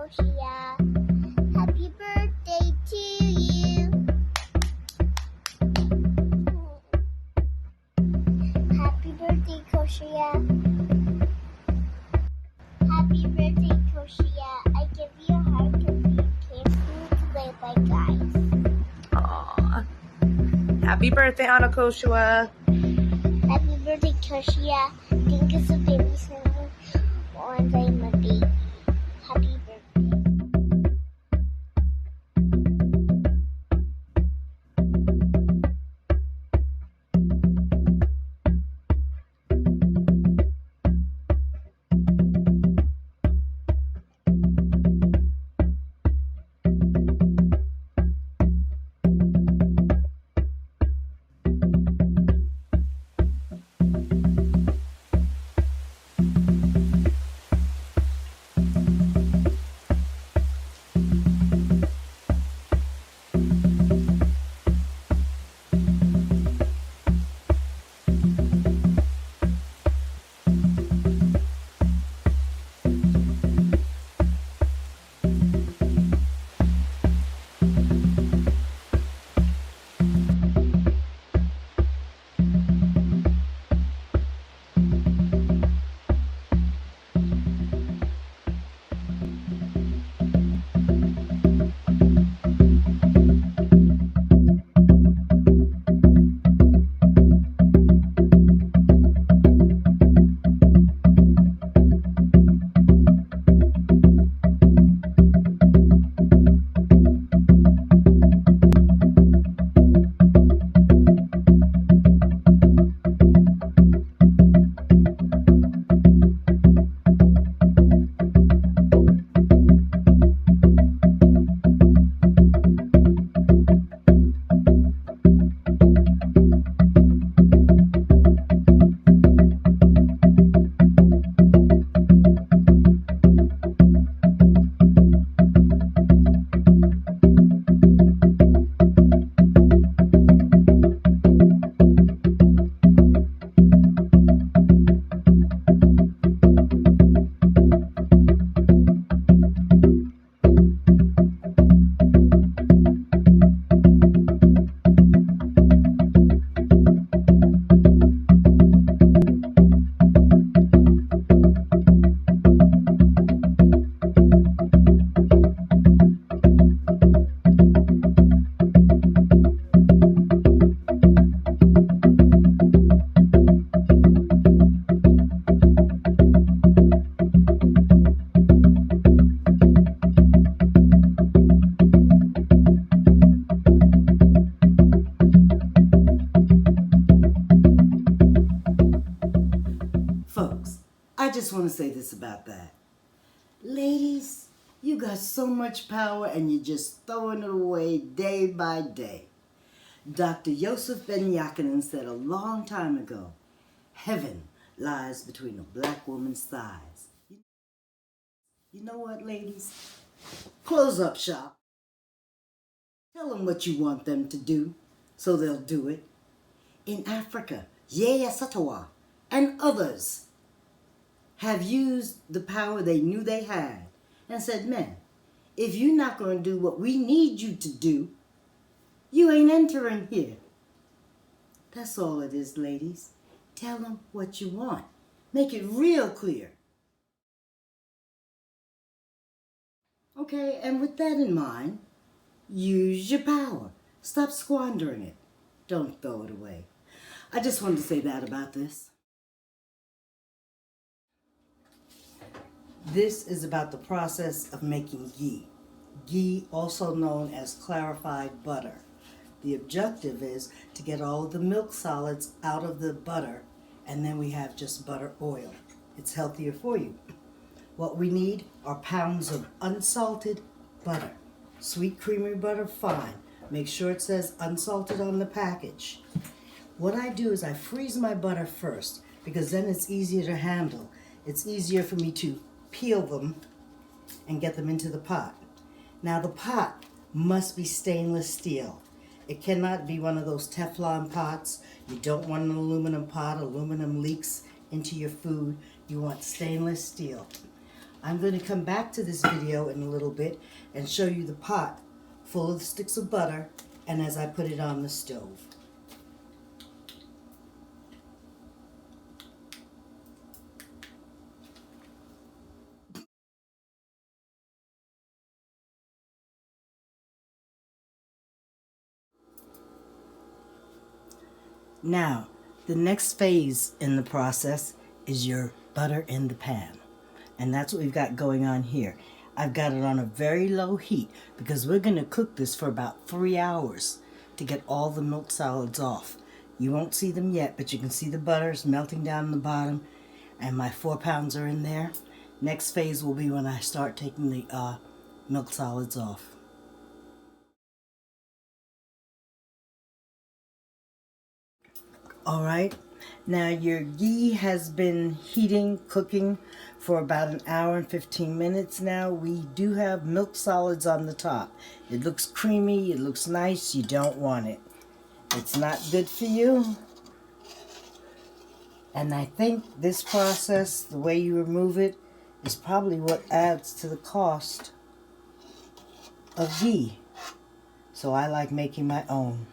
AKOSUA. Happy birthday to you. Happy birthday, AKOSUA. Happy birthday, AKOSUA. I give you a heart because you came to play by guys. Aww. Happy birthday, AKOSUA. Happy birthday, AKOSUA. Think it's a baby singing once I'm a baby. Happy birthday. Folks, I just want to say this about that. Ladies, you got so much power and you're just throwing it away day by day. Dr. Joseph Ben Yakinen said a long time ago, heaven lies between a black woman's thighs. You know what, ladies? Close up shop. Tell them what you want them to do so they'll do it. In Africa, Yaya Satawa and others have used the power they knew they had and said, man, if you're not going to do what we need you to do, you ain't entering here. That's all it is, ladies. Tell them what you want. Make it real clear. Okay, and with that in mind, use your power. Stop squandering it. Don't throw it away. I just wanted to say that about this. This is about the process of making ghee. Ghee, also known as clarified butter. The objective is to get all of the milk solids out of the butter, and then we have just butter oil. It's healthier for you. What we need are pounds of unsalted butter. Sweet creamy butter, fine. Make sure it says unsalted on the package. What I do is I freeze my butter first, because then it's easier to handle. It's easier for me to peel them and get them into the pot. Now the pot must be stainless steel. It cannot be one of those Teflon pots. You don't want an aluminum pot. Aluminum leaks into your food. You want stainless steel. I'm going to come back to this video in a little bit and show you the pot full of sticks of butter and as I put it on the stove. Now, the next phase in the process is your butter in the pan. And that's what we've got going on here. I've got it on a very low heat because we're going to cook this for about 3 hours to get all the milk solids off. You won't see them yet, but you can see the butters melting down in the bottom, and my 4 pounds are in there. Next phase will be when I start taking the milk solids off. All right, now your ghee has been heating, cooking for about 1 hour and 15 minutes now. We do have milk solids on the top. It looks creamy, it looks nice, you don't want it. It's not good for you. And I think this process, the way you remove it, is probably what adds to the cost of ghee. So I like making my own.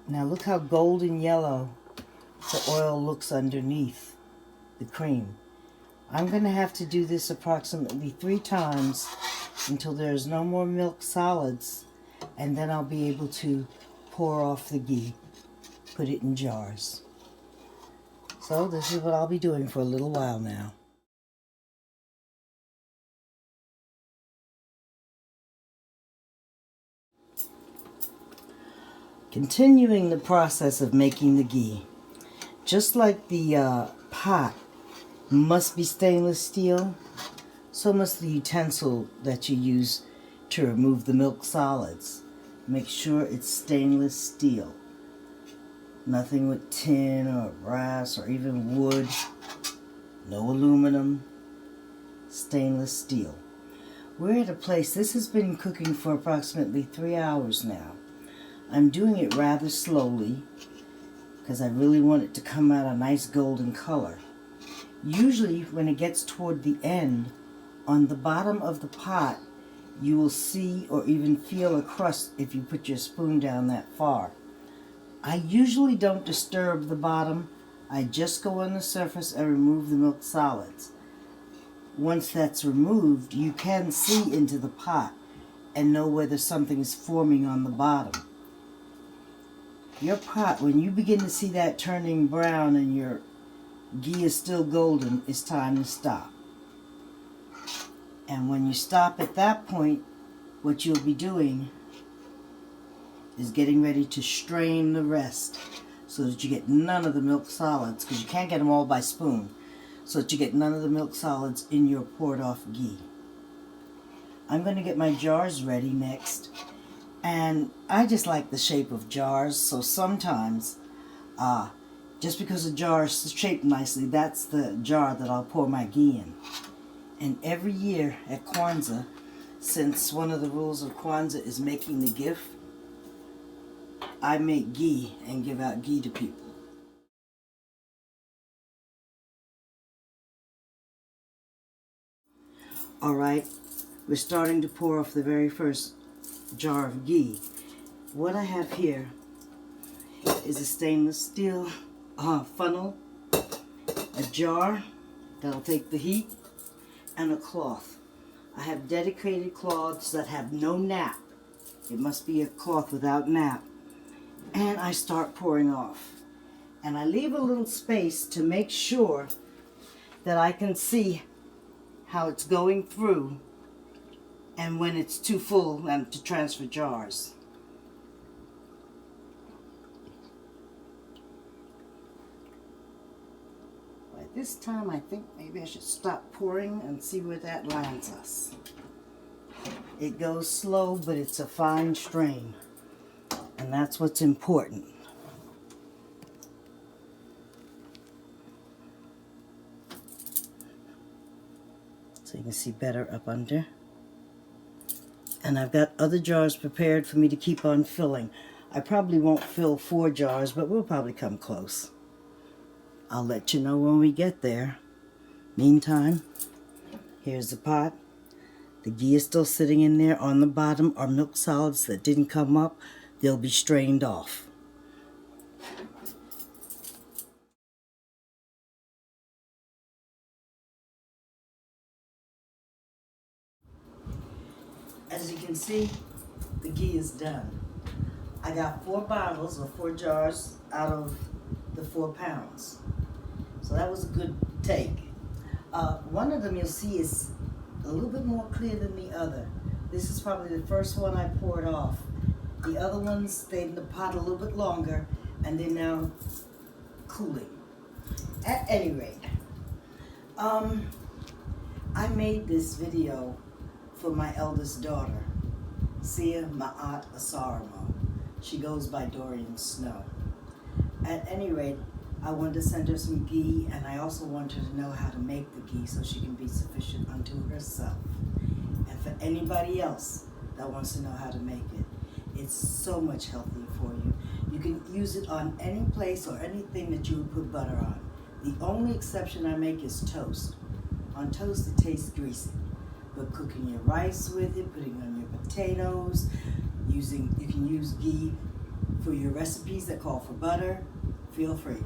Now look how golden yellow the oil looks underneath the cream. I'm going to have to do this approximately 3 times until there's no more milk solids, and then I'll be able to pour off the ghee, put it in jars. So this is what I'll be doing for a little while now. Continuing the process of making the ghee. Just like the pot must be stainless steel, so must the utensil that you use to remove the milk solids. Make sure it's stainless steel. Nothing with tin or brass or even wood. No aluminum. Stainless steel. We're at a place, this has been cooking for approximately 3 hours now. I'm doing it rather slowly because I really want it to come out a nice golden color. Usually when it gets toward the end, on the bottom of the pot, you will see or even feel a crust if you put your spoon down that far. I usually don't disturb the bottom. I just go on the surface and remove the milk solids. Once that's removed, you can see into the pot and know whether something is forming on the bottom. Your pot, when you begin to see that turning brown and your ghee is still golden, it's time to stop. And when you stop at that point, what you'll be doing is getting ready to strain the rest so that you get none of the milk solids, because you can't get them all by spoon, so that you get none of the milk solids in your poured off ghee. I'm going to get my jars ready next. And I just like the shape of jars, so sometimes, just because a jar is shaped nicely, that's the jar that I'll pour my ghee in. And every year at Kwanzaa, since one of the rules of Kwanzaa is making the gift, I make ghee and give out ghee to people. Alright, we're starting to pour off the very first jar of ghee. What I have here is a stainless steel funnel, a jar that'll take the heat, and a cloth. I have dedicated cloths that have no nap. It must be a cloth without nap. And I start pouring off. And I leave a little space to make sure that I can see how it's going through and when it's too full and to transfer jars. By this time, I think maybe I should stop pouring and see where that lands us. It goes slow, but it's a fine strain, and that's what's important. So you can see better up under. And I've got other jars prepared for me to keep on filling. I probably won't fill 4 jars, but we'll probably come close. I'll let you know when we get there. Meantime, Here's the pot. The ghee is still sitting in there. On the bottom are milk solids that didn't come up. They'll be strained off. As you can see, the ghee is done. I got 4 bottles or 4 jars out of the 4 pounds. So that was a good take. One of them you'll see is a little bit more clear than the other. This is probably the first one I poured off. The other ones stayed in the pot a little bit longer and they're now cooling. At any rate, I made this video for my eldest daughter, Sia Ma'at ASARAMO. She goes by Dorian Snow. At any rate, I wanted to send her some ghee, and I also want her to know how to make the ghee so she can be sufficient unto herself. And for anybody else that wants to know how to make it, it's so much healthier for you. You can use it on any place or anything that you would put butter on. The only exception I make is toast. On toast, it tastes greasy. But cooking your rice with it, putting on your potatoes, you can use ghee for your recipes that call for butter. Feel free.